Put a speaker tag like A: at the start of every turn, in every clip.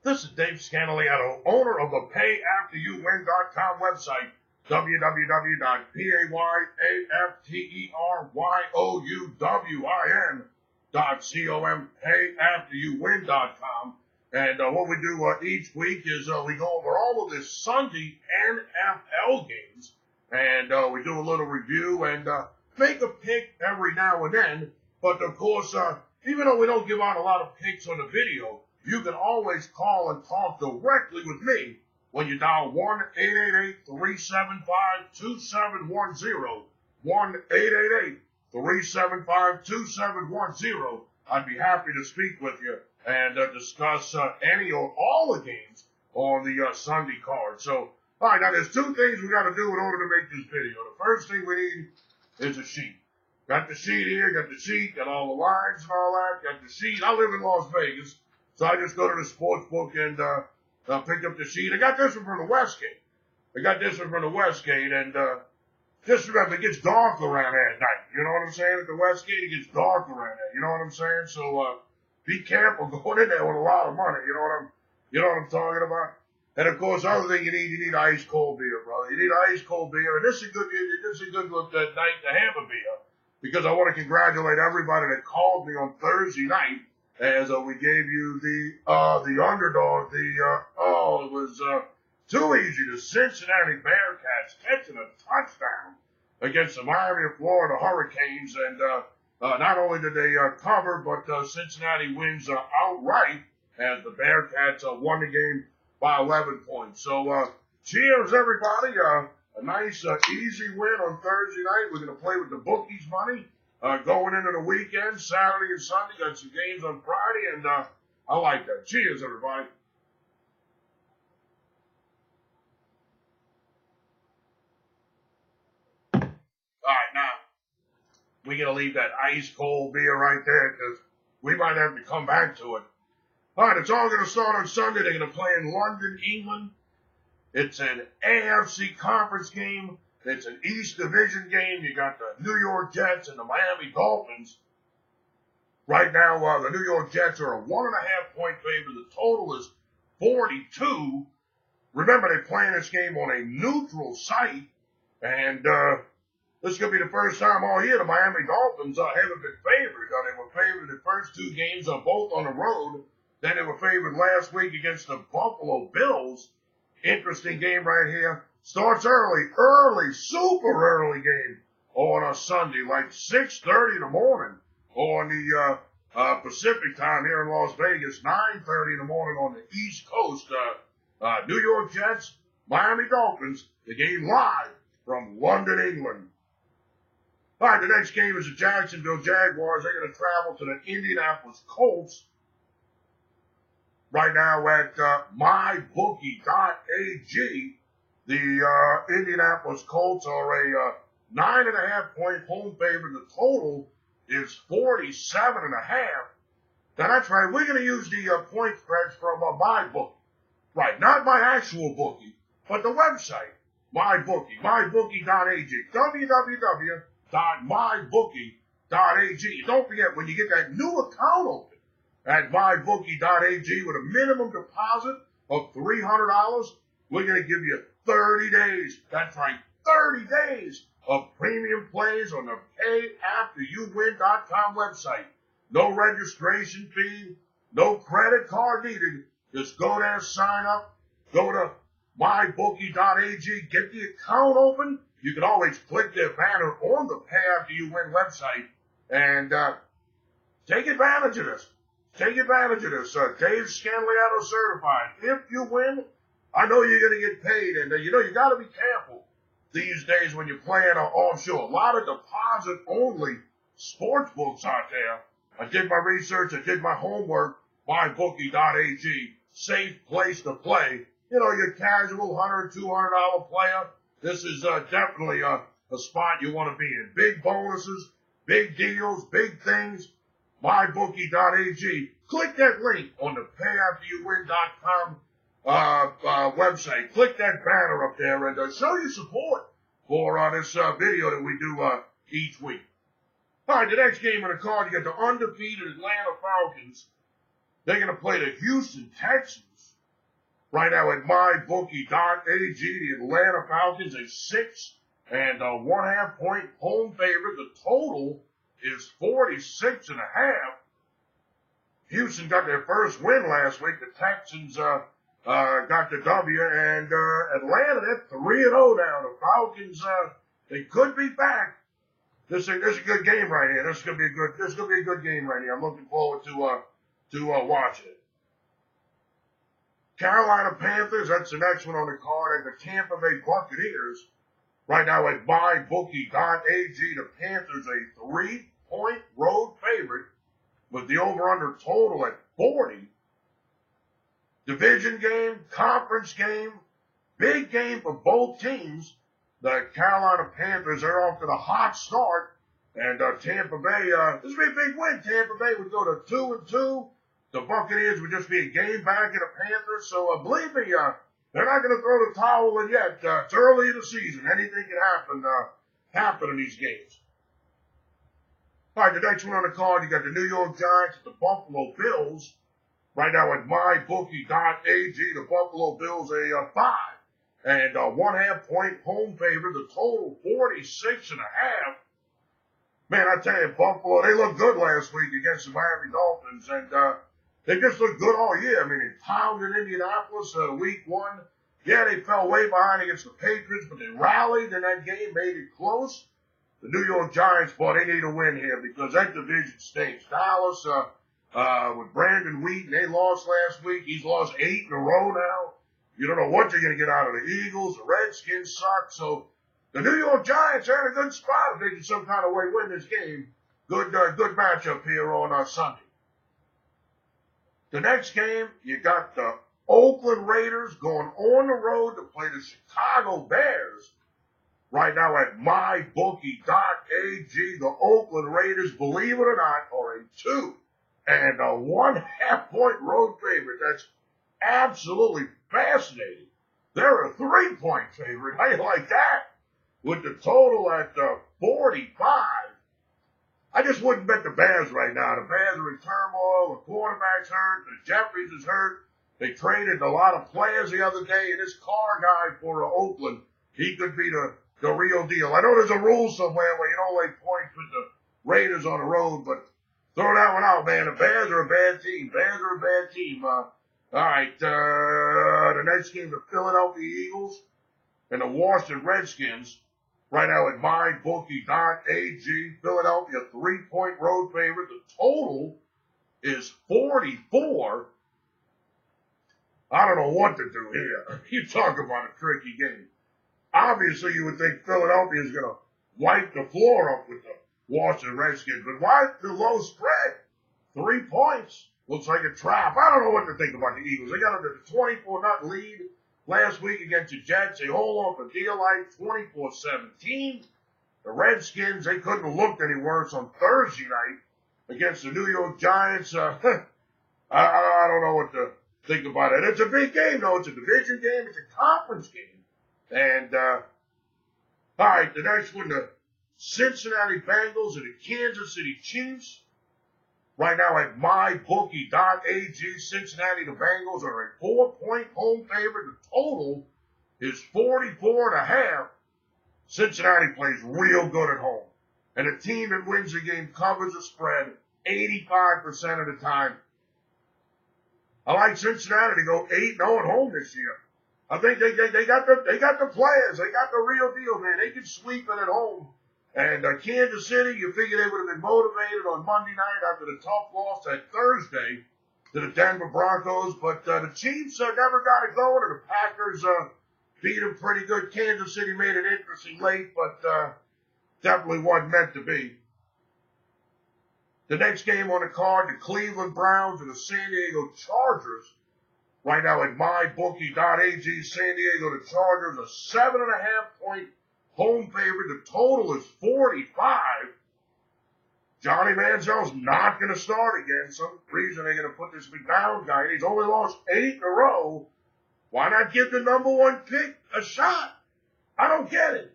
A: This is Dave Scandaliato, owner of the PayAfterYouWin.com website, www.payafterYouWin.com, PayAfterYouWin.com. And what we do each week is we go over all of the Sunday NFL games, and we do a little review and make a pick every now and then. But of course, even though we don't give out a lot of picks on the video, you can always call and talk directly with me when you dial 1-888-375-2710, 1-888-375-2710. I'd be happy to speak with you and discuss any or all the games on the Sunday card. So, all right, now there's two things we got to do in order to make this video. The first thing we need is a sheet. Got the sheet here, got the sheet, got all the lines and all that, got the sheet. I live in Las Vegas, so I just go to the sports book and pick up the sheet. I got this one from the Westgate. And just remember, it gets dark around there at night. You know what I'm saying? At the Westgate, it gets dark around there. You know what I'm saying? So be careful going in there with a lot of money. You know what I'm talking about? And of course, the other thing you need ice cold beer, brother. You need ice cold beer, and this is a good night to have a beer, because I want to congratulate everybody that called me on Thursday night as we gave you the underdog. It was too easy. The Cincinnati Bearcats catching a touchdown against the Miami of Florida Hurricanes, and not only did they cover, but Cincinnati wins outright as the Bearcats won the game by 11 points. So cheers, everybody. A nice, easy win on Thursday night. We're going to play with the bookies' money going into the weekend, Saturday and Sunday. Got some games on Friday, and I like that. Cheers, everybody. All right, now, we're going to leave that ice-cold beer right there because we might have to come back to it. All right, it's all going to start on Sunday. They're going to play in London, England. It's an AFC conference game. It's an East Division game. You got the New York Jets and the Miami Dolphins. Right now, the New York Jets are a 1.5-point favorite. The total is 42. Remember, they're playing this game on a neutral site. And this is going to be the first time all year the Miami Dolphins haven't been favored. They were favored the first two games, both on the road. Then they were favored last week against the Buffalo Bills. Interesting game right here. Starts early, super early game on a Sunday, like 6:30 in the morning on the Pacific time here in Las Vegas, 9:30 in the morning on the East Coast. New York Jets, Miami Dolphins, the game live from London, England. All right, the next game is the Jacksonville Jaguars. They're going to travel to the Indianapolis Colts. Right now at mybookie.ag, the Indianapolis Colts are a 9.5-point home favorite. The total is 47.5. Now that's right. We're going to use the point spreads from my bookie. Right, not my actual bookie, but the website, mybookie, mybookie.ag, www.mybookie.ag. Don't forget, when you get that new account open at mybookie.ag with a minimum deposit of $300, we're going to give you 30 days. That's right, 30 days of premium plays on the PayAfterYouWin.com website. No registration fee, no credit card needed. Just go there, sign up, go to mybookie.ag, get the account open. You can always click their banner on the PayAfterYouWin website and take advantage of this. Take advantage of this. Dave Scandaliato certified. If you win, I know you're going to get paid. And, you got to be careful these days when you're playing offshore. A lot of deposit-only sports books out there. I did my research. I did my homework. MyBookie.ag. Safe place to play. Your casual $100, $200 player. This is definitely a spot you want to be in. Big bonuses, big deals, big things. MyBookie.ag. Click that link on the PayAfterYouWin.com website. Click that banner up there and show your support for this video that we do each week. All right, the next game on the card, you got the undefeated Atlanta Falcons. They're going to play the Houston Texans. right now at mybookie.ag. The Atlanta Falcons a 6.5 point home favorite. The total is 46.5. Houston got their first win last week. The Texans got the W, and Atlanta, they're 3-0 now. The Falcons, they could be back. This is a good game right here. This is gonna be a good game right here. I'm looking forward to watching it. Carolina Panthers, that's the next one on the card, and the Tampa Bay Buccaneers. Right now at mybookie.ag, the Panthers a 3-point road favorite with the over-under total at 40. Division game, conference game, big game for both teams. The Carolina Panthers are off to the hot start, and Tampa Bay, this would be a big win. Tampa Bay would go to 2-2. The Buccaneers would just be a game back in the Panthers. So believe me, they're not going to throw the towel in yet. It's early in the season. Anything can happen in these games. All right, the next one on the card, you got the New York Giants at the Buffalo Bills. Right now at mybookie.ag, the Buffalo Bills a 5.5 point home favorite. The total 46.5. Man, I tell you, Buffalo, they looked good last week against the Miami Dolphins, and they just looked good all year. I mean, they pounded Indianapolis week 1. Yeah, they fell way behind against the Patriots, but they rallied in that game, made it close. The New York Giants, boy, they need a win here because that division stinks. Dallas, with Brandon Wheaton, they lost last week. He's lost 8 in a row now. You don't know what you're going to get out of the Eagles. The Redskins suck. So the New York Giants are in a good spot if they can some kind of way win this game. Good matchup here on Sunday. The next game, you got the Oakland Raiders going on the road to play the Chicago Bears. Right now at mybookie.ag, the Oakland Raiders, believe it or not, are a 2.5 point road favorite. That's absolutely fascinating. They're a 3-point favorite. How you like that? With the total at 45. I just wouldn't bet the Bears right now. The Bears are in turmoil. The quarterback's hurt. The Jeffries is hurt. They traded a lot of players the other day, and this Carr guy for Oakland, he could be the real deal. I know there's a rule somewhere where you don't lay points with the Raiders on the road, but throw that one out, man. The Bears are a bad team. All right, the next game, the Philadelphia Eagles and the Washington Redskins. Right now at mybookie.ag, Philadelphia 3-point road favorite. The total is 44. I don't know what to do here. You talk about a tricky game. Obviously, you would think Philadelphia is going to wipe the floor up with the Washington Redskins, but why the low spread? 3 points. Looks like a trap. I don't know what to think about the Eagles. They got under the 24-0 lead last week against the Jets. They hold on for dear life 24-17. The Redskins, they couldn't have looked any worse on Thursday night against the New York Giants. I don't know what to think about it. It's a big game, though. It's a division game. It's a conference game. And, all right, the next one, the Cincinnati Bengals and the Kansas City Chiefs. Right now at mybookie.ag, Cincinnati, the Bengals are a 4-point home favorite. The total is 44.5. Cincinnati plays real good at home. And the team that wins the game covers the spread 85% of the time. I like Cincinnati to go 8-0 at home this year. I think they got the players. They got the real deal, man. They can sweep it at home. And Kansas City, you figure they would have been motivated on Monday night after the tough loss that Thursday to the Denver Broncos. But the Chiefs never got it going, and the Packers beat them pretty good. Kansas City made it interesting late, but definitely wasn't meant to be. The next game on the card, the Cleveland Browns and the San Diego Chargers. Right now at mybookie.ag, San Diego, the Chargers, a 7.5 point home favorite. The total is 45. Johnny Manziel's not going to start again. Some reason they're going to put this McDowell guy in. He's only lost 8 in a row. Why not give the number 1 pick a shot? I don't get it.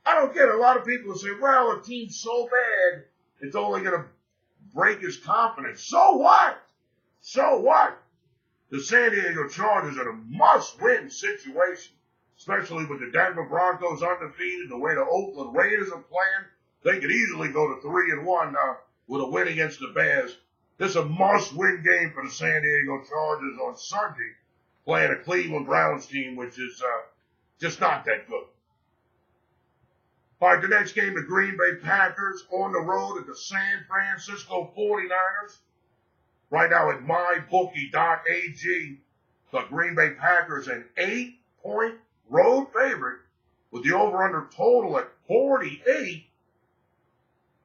A: A lot of people say, well, a team's so bad, it's only going to break his confidence. So what? the San Diego Chargers are in a must-win situation, especially with the Denver Broncos undefeated, the way the Oakland Raiders are playing. They could easily go to 3-1 with a win against the Bears. This is a must-win game for the San Diego Chargers on Sunday, playing a Cleveland Browns team, which is just not that good. All right, the next game, the Green Bay Packers on the road at the San Francisco 49ers. Right now at mybookie.ag, the Green Bay Packers an 8-point road favorite with the over-under total at 48.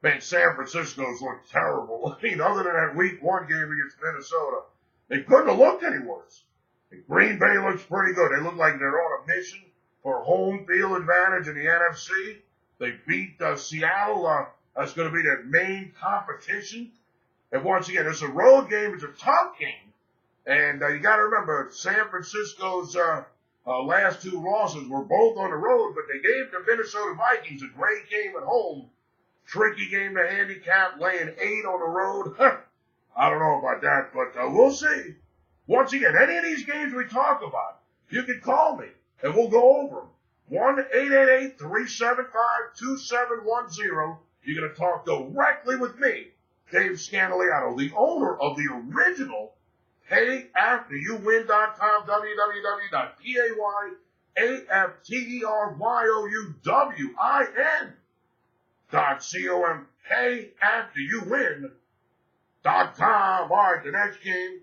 A: Man, San Francisco's looked terrible. I mean, other than that week 1 game against Minnesota, they couldn't have looked any worse. And Green Bay looks pretty good. They look like they're on a mission for home field advantage in the NFC. They beat Seattle. That's going to be their main competition. And once again, it's a road game. It's a tough game. And you got to remember, San Francisco's last 2 losses were both on the road, but they gave the Minnesota Vikings a great game at home. Tricky game to handicap, laying 8 on the road. I don't know about that, but we'll see. Once again, any of these games we talk about, you can call me, and we'll go over them. 1-888-375-2710. You're going to talk directly with me, Dave Scandaliato, the owner of the original PayAfterYouWin.com, www.PayAfterYouWin.com, PayAfterYouWin.com. All right, the next game,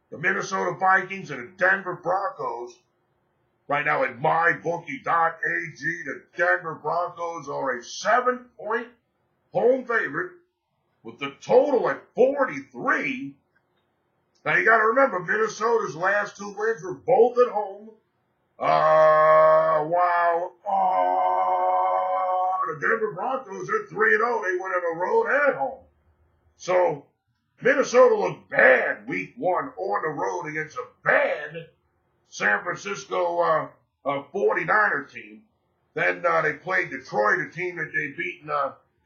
A: the Minnesota Vikings and the Denver Broncos. Right now at mybookie.ag, the Denver Broncos are a 7-point home favorite with the total at 43. Now you got to remember, Minnesota's last 2 wins were both at home. While the Denver Broncos are 3-0. They went on the road and at home. So Minnesota looked bad week 1 on the road against a bad San Francisco 49er team. Then they played Detroit, a team that they've beaten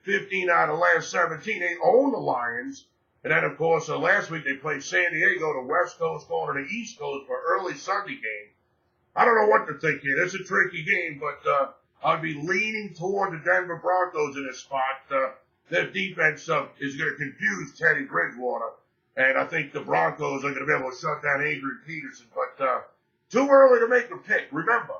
A: 15 out of the last 17. They own the Lions. And then, of course, last week they played San Diego, the West Coast, going to the East Coast for an early Sunday game. I don't know what to think here. It's a tricky game, but I'd be leaning toward the Denver Broncos in this spot. Their defense is going to confuse Teddy Bridgewater. And I think the Broncos are going to be able to shut down Adrian Peterson. But too early to make a pick. Remember,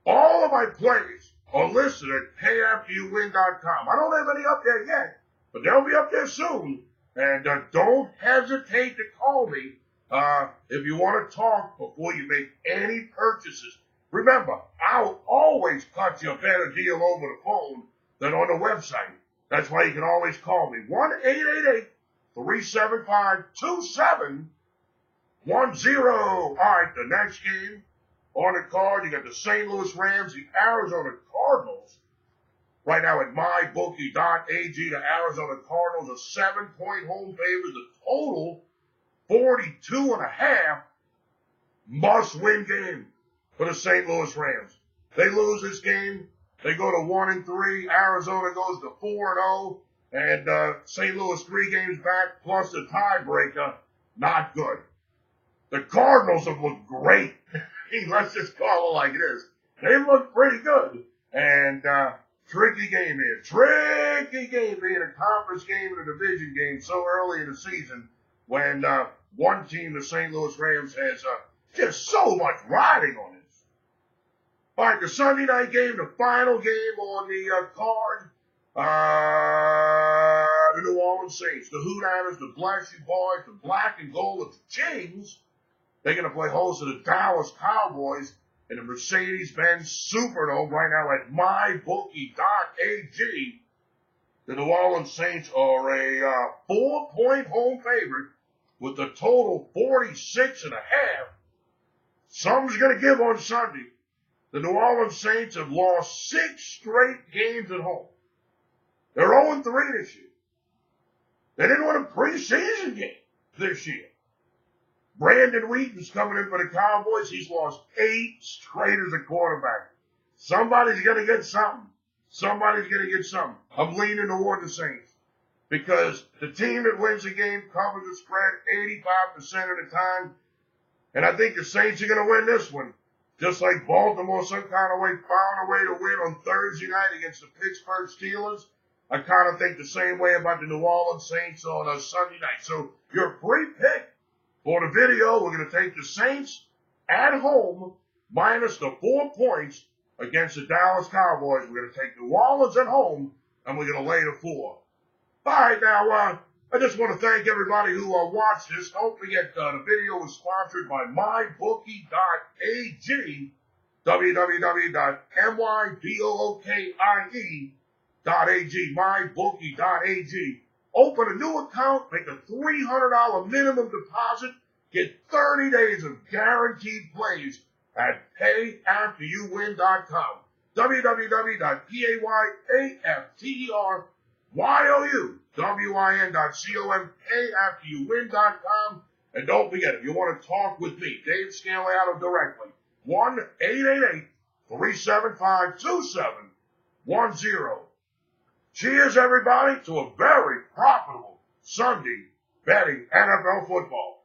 A: all of my plays are listed at PayAfterYouWin.com. I don't have any up there yet, but they'll be up there soon. And don't hesitate to call me if you want to talk before you make any purchases. Remember, I'll always cut you a better deal over the phone than on the website. That's why you can always call me. 1-888-375-2710. All right, the next game on the card, you got the St. Louis Rams, the Arizona Cardinals. Right now at mybookie.ag, the Arizona Cardinals, a 7-point home favorite. The total, 42.5. Must-win game for the St. Louis Rams. They lose this game, they go to 1-3. Arizona goes to 4-0. And St. Louis 3 games back, plus the tiebreaker. Not good. The Cardinals have looked great. Let's just call it like it is. They look pretty good. And tricky game here. Tricky game being a conference game and a division game so early in the season when one team, the St. Louis Rams, has just so much riding on it. All right, the Sunday night game, the final game on the card. The New Orleans Saints, the Hootenannies, the Bless You Boys, the Black and Gold of the Kings. They're going to play host to the Dallas Cowboys in the Mercedes-Benz Superdome right now at mybookie.ag. The New Orleans Saints are a 4-point home favorite with the total 46.5. Something's going to give on Sunday. The New Orleans Saints have lost 6 straight games at home. They're 0-3 this year. They didn't win a preseason game this year. Brandon Wheaton's coming in for the Cowboys. He's lost 8 straight as a quarterback. Somebody's going to get something. I'm leaning toward the Saints. because the team that wins the game covers the spread 85% of the time. And I think the Saints are going to win this one. Just like Baltimore some kind of way found a way to win on Thursday night against the Pittsburgh Steelers, I kind of think the same way about the New Orleans Saints on a Sunday night. So your free pick for the video, we're going to take the Saints at home minus the 4 points against the Dallas Cowboys. We're going to take New Orleans at home, and we're going to lay the 4. All right, now, I just want to thank everybody who watched this. Don't forget, the video was sponsored by mybookie.ag, www.mybookie.ag, mybookie.ag. Open a new account, make a $300 minimum deposit, get 30 days of guaranteed plays at payafteryouwin.com, www.payafteryouwin.com, payafteryouwin.com. And don't forget, if you want to talk with me, Dave Scaliato, directly, 1-888-375-2710. Cheers, everybody, to a very profitable Sunday betting NFL football.